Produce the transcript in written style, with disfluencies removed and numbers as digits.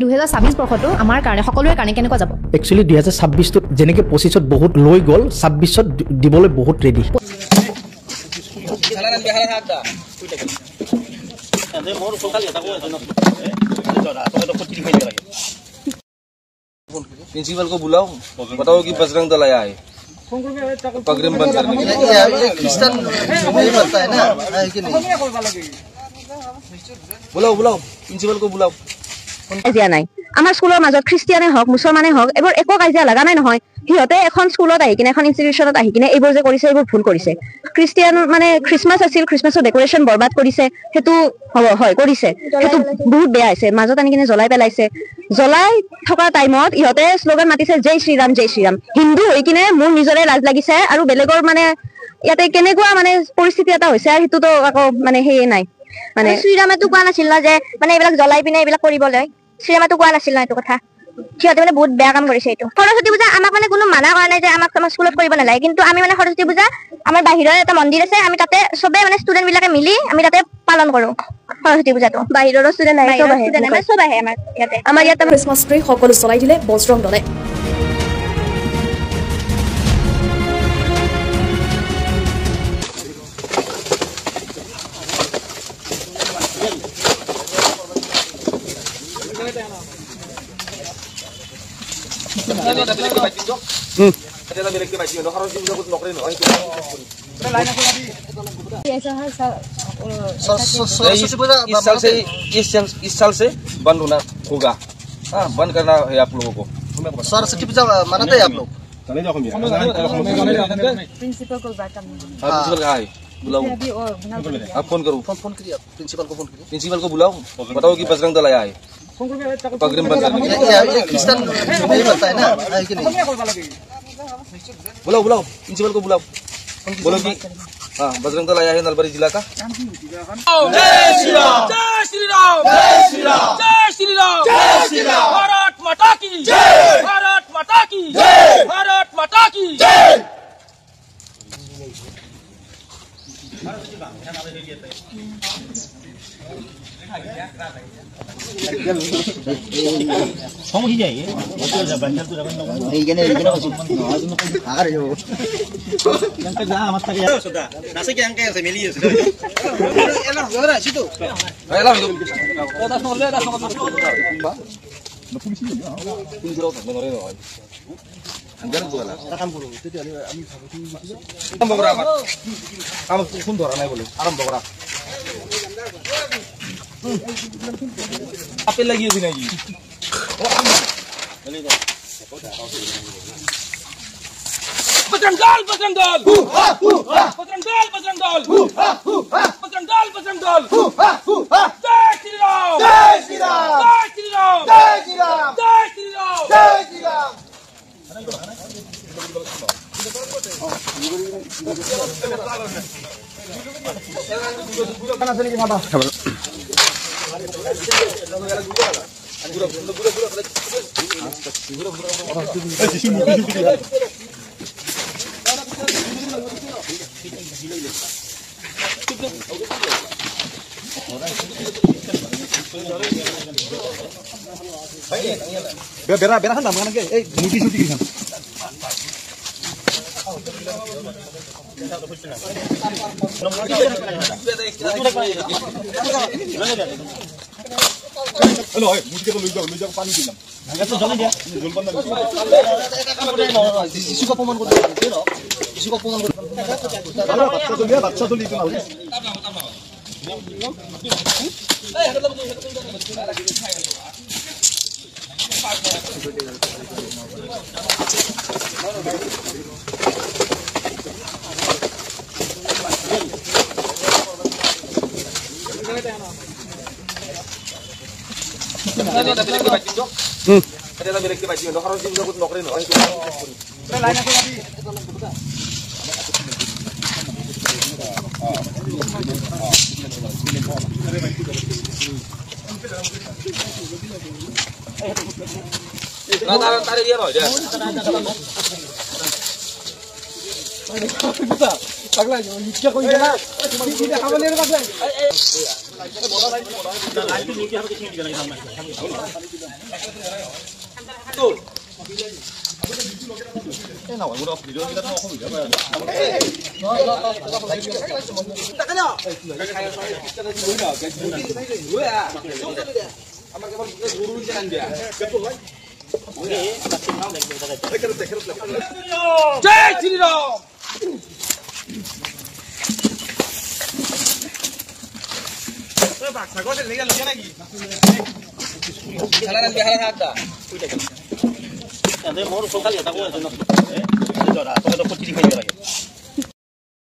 2026 বৰ্ষটো আমাৰ কাৰণে সকলোৰে কাৰণে কেনেকুৱা যাব একচুয়ালি 2026 ত যেনেকে 25 ত বহুত লৈ গল 26 ত দিবলৈ বহুত ৰেডি प्रिंसिपल को बुलाओ बताओ कि बजरंग दल आया है पगड़िम बंद करने के लिए क्रिश्चियन नहीं बनता है ना है कि नहीं बुलाओ बुलाओ प्रिंसिपल को बुलाओ কাজিয়া নাই আমাৰ স্কুলৰ মাজত খ্ৰীষ্টিয়ানে হওক মুছলমানে হওক এবোৰ একো কাজিয়া লাগা নাই নহয় হিহতে এখন স্কুলত আহি কিনে এখন ইনষ্টিটিউচনত আহি কিনে এইবোৰ যে কৰিছে এইবোৰ ভুল কৰিছে খ্ৰীষ্টিয়ান মানে খ্ৰীষ্টমাছ আছিল খ্ৰীষ্টমাছৰ ডেকোৰেশ্যন বৰবাদ কৰিছে হেতু হয় কৰিছে হেতু বহুত বেয়া হৈছে মাজত আনি কিনে জ্বলাই পেলাইছে জ্বলাই থকা টাইমত ইহতে স্লোগান মাতিছে জয় শ্ৰীৰাম হিন্দু হৈ কিনে মোৰ নিজৰে লাজ লাগিছে আৰু বেলেগৰ মানে ইয়াতে কেনেকুৱা মানে পৰিস্থিতি এটা হৈছে আৰু হেতুটো আকৌ মানে হেই নাই মানে শ্ৰীৰামেতো কোৱা নাছিল না যে মানে এইবিলাক জ্বলাই পিনে এইবিলাক কৰিবলৈ শ্ৰীৰামেতো কোৱা নাছিল না এইটো কথা সিহঁতে মানে বহুত বেয়া কাম কৰিছে এইটো সৰস্বতী পূজা আমাক মানে কোনো মানা কৰা নাই যে আমাক আমাৰ স্কুলত কৰিব নালাগে কিন্তু আমি মানে সৰস্বতী পূজা আমাৰ বাহিৰৰ এটা মন্দিৰ আছে আমি তাতে সবে মানে ষ্টুডেন্ট বিলাকে মিলি আমি তাতে পালন কৰো সৰস্বতী পূজাটো বাহিৰৰ ষ্টুডেন্ট আহে সব আহে আমাৰ ইয়াতে ক্ৰিছমাছ ট্ৰী সকলো জ্বলাই দিলে বজৰং দলে इस साल से बंद होना होगा बंद करना है आप लोगों को सरस्वती पूजा मनाते हैं आप लोग प्रिंसिपल को बात करना प्रिंसिपल कहाँ है बुलाओ आप फोन करो फोन करिए प्रिंसिपल को फोन करिए प्रिंसिपल को बुलाओ बताओ कि बजरंग दल आया है पगड़िम बंद करने के लिए क्रिश्चियन नहीं बनता है ना है कि नहीं बुलाओ बुलाओ प्रिंसिपल को बुलाओ बोलो कि हाँ बजरंग दल आया है नलबारी जिला का जय श्री राम जय श्री राम जय श्री राम जय श्री राम जय श्री राम भारत माता की जय भारत माता की जय भारत माता की जय apel lagi sini lagi Bajrang Dal Bajrang Dal Bajrang Dal Bajrang Dal Bajrang Dal Bajrang Dal जय श्री राम जय श्री राम जय श्री राम जय श्री राम जय श्री राम जय Shri Ram berak kan tambangan ke muti suti kan halo muti kita lu jauh panik dilam itu jalan dia jual bandar isu ka peman ko dilo isu ka peman ko bacha dulu itu mau Ada lagi baju, no harus disebut nokrin, no. Lain aku lagi. Nah, tarik dia loh, dia. Bisa. Pagla, क्या कोई जगह? सीधे हवाले में जय श्री राम। मोर सोखाली